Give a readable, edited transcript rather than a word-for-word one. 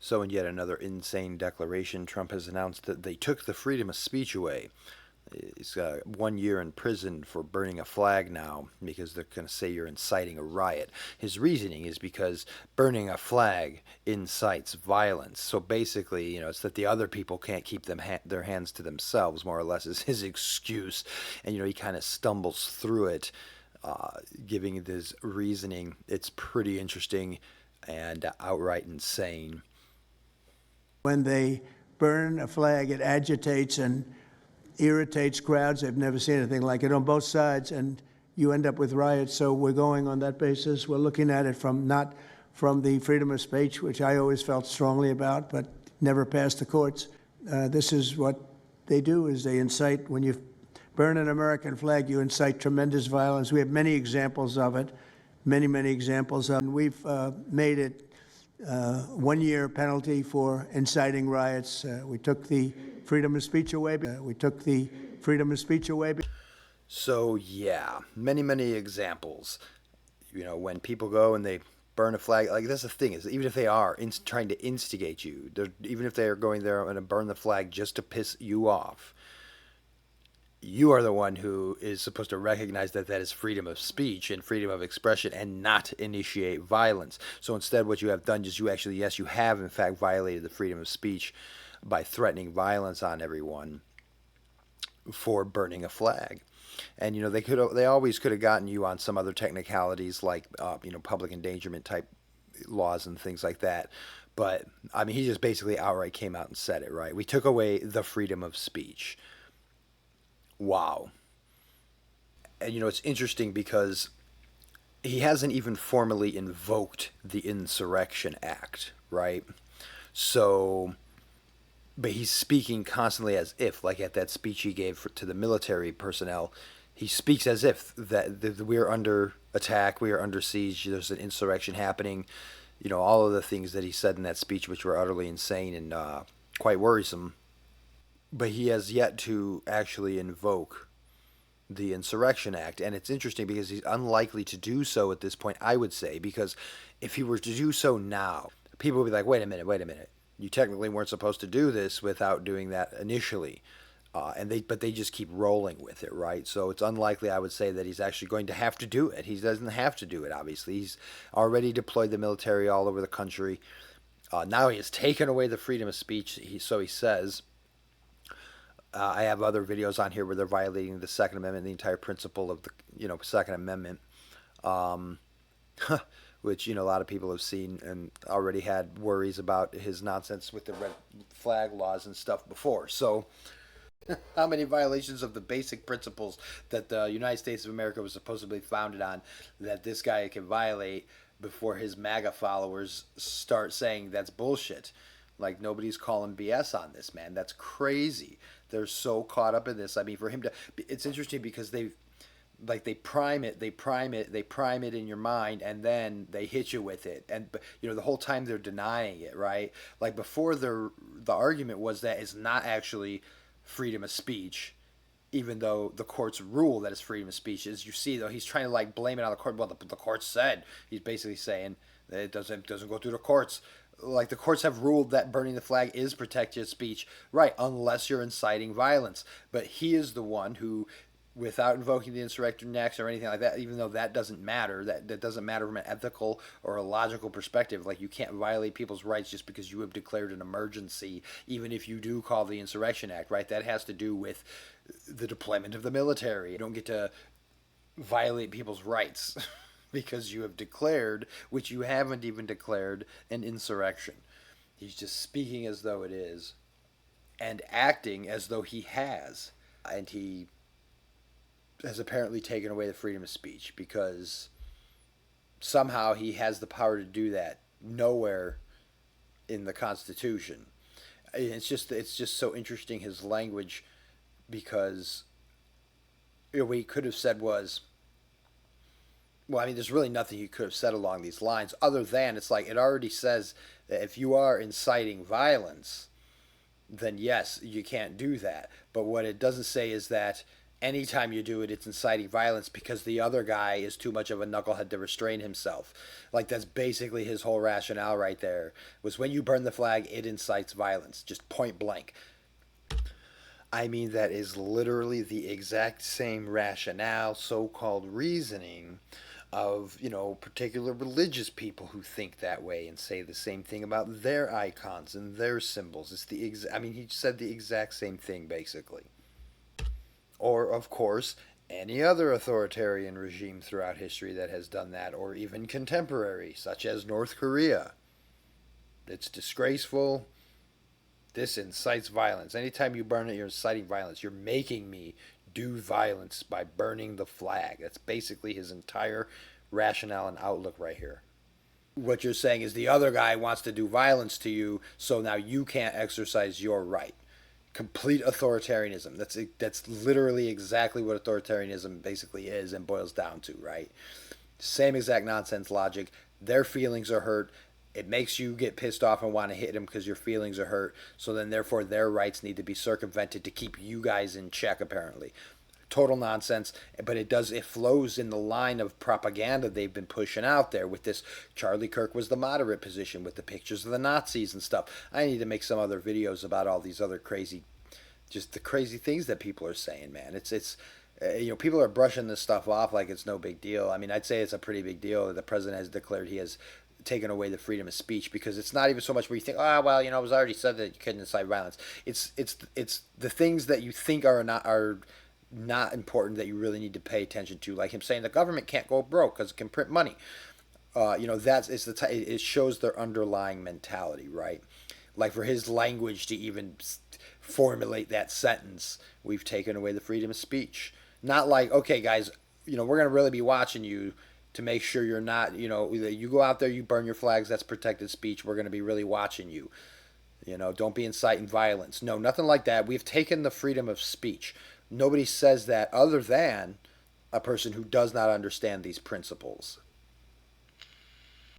So, in yet another insane declaration, Trump has announced that they took the freedom of speech away. He's got 1 year in prison for burning a flag now because they're going to say you're inciting a riot. His reasoning is because burning a flag incites violence. So basically, it's that the other people can't keep their hands to themselves, more or less, is his excuse. And, he kind of stumbles through it, giving this reasoning. It's pretty interesting and outright insane. When they burn a flag, it agitates and irritates crowds. I've never seen anything like it on both sides, and you end up with riots. So we're going on that basis. We're looking at it not from the freedom of speech, which I always felt strongly about, but never passed the courts. This is what they do: is they incite. When you burn an American flag, you incite tremendous violence. We have many examples of it, many examples of it. We've made it 1 year penalty for inciting riots. We took the freedom of speech away. So, yeah, many examples. When people go and they burn a flag, like that's the thing is, even if they are trying to instigate you, even if they are going there and burn the flag just to piss you off, you are the one who is supposed to recognize that that is freedom of speech and freedom of expression and not initiate violence. So instead, what you have done is yes, you have in fact violated the freedom of speech by threatening violence on everyone for burning a flag. And they always could have gotten you on some other technicalities like public endangerment type laws and things like that. But I mean, he just basically outright came out and said it, right? We took away the freedom of speech. Wow. And it's interesting because he hasn't even formally invoked the Insurrection Act, right? So, but he's speaking constantly as if, like at that speech he gave to the military personnel, he speaks as if that we are under attack, we are under siege, there's an insurrection happening. All of the things that he said in that speech, which were utterly insane and quite worrisome. But he has yet to actually invoke the Insurrection Act. And it's interesting because he's unlikely to do so at this point, I would say, because if he were to do so now, people would be like, wait a minute. You technically weren't supposed to do this without doing that initially. But they just keep rolling with it, right? So it's unlikely, I would say, that he's actually going to have to do it. He doesn't have to do it, obviously. He's already deployed the military all over the country. Now he has taken away the freedom of speech, so he says. I have other videos on here where they're violating the Second Amendment, the entire principle of the Second Amendment, which a lot of people have seen and already had worries about his nonsense with the red flag laws and stuff before. So, how many violations of the basic principles that the United States of America was supposedly founded on that this guy can violate before his MAGA followers start saying that's bullshit? Like, nobody's calling BS on this, man. That's crazy. They're so caught up in this. I mean, for him to, it's interesting because they prime it in your mind, and then they hit you with it. And the whole time they're denying it, right? Like before, the argument was that it's not actually freedom of speech, even though the courts rule that it's freedom of speech. As you see, though, he's trying to blame it on the court. Well, the court said, he's basically saying that it doesn't go through the courts. Like the courts have ruled that burning the flag is protected speech, right? Unless you're inciting violence. But he is the one who, without invoking the Insurrection Act or anything like that, even though that doesn't matter, that doesn't matter from an ethical or a logical perspective. Like, you can't violate people's rights just because you have declared an emergency, even if you do call the Insurrection Act, right? That has to do with the deployment of the military. You don't get to violate people's rights because you have declared, which you haven't even declared, an insurrection. He's just speaking as though it is and acting as though he has. And he has apparently taken away the freedom of speech because somehow he has the power to do that nowhere in the Constitution. It's just so interesting, his language, because what he could have said was, well, I mean, there's really nothing you could have said along these lines other than it's like it already says that if you are inciting violence, then yes, you can't do that. But what it doesn't say is that Anytime you do it, it's inciting violence because the other guy is too much of a knucklehead to restrain himself. Like that's basically his whole rationale right there. Was when you burn the flag, it incites violence, just point blank. I mean, that is literally the exact same rationale, so-called reasoning of, particular religious people who think that way and say the same thing about their icons and their symbols. I mean, he said the exact same thing basically. Or, of course, any other authoritarian regime throughout history that has done that, or even contemporary, such as North Korea. It's disgraceful. This incites violence. Anytime you burn it, you're inciting violence. You're making me do violence by burning the flag. That's basically his entire rationale and outlook right here. What you're saying is the other guy wants to do violence to you, so now you can't exercise your right. Complete authoritarianism. That's literally exactly what authoritarianism basically is and boils down to, right? Same exact nonsense logic. Their feelings are hurt. It makes you get pissed off and want to hit them because your feelings are hurt. So then, therefore, their rights need to be circumvented to keep you guys in check, apparently. Total nonsense, but it flows in the line of propaganda they've been pushing out there with this. Charlie Kirk was the moderate position with the pictures of the Nazis and stuff. I need to make some other videos about all these other crazy, just the crazy things that people are saying, man. People are brushing this stuff off like it's no big deal. I mean, I'd say it's a pretty big deal that the president has declared he has taken away the freedom of speech, because it's not even so much where you think, oh well, it was already said that you couldn't incite violence. It's the things that you think are not important that you really need to pay attention to, like him saying the government can't go broke because it can print money. It shows their underlying mentality, right? Like for his language to even formulate that sentence, we've taken away the freedom of speech. Not like, okay, guys, we're gonna really be watching you to make sure you're not, you go out there, you burn your flags, that's protected speech. We're gonna be really watching you. Don't be inciting violence. No, nothing like that. We've taken the freedom of speech. Nobody says that other than a person who does not understand these principles.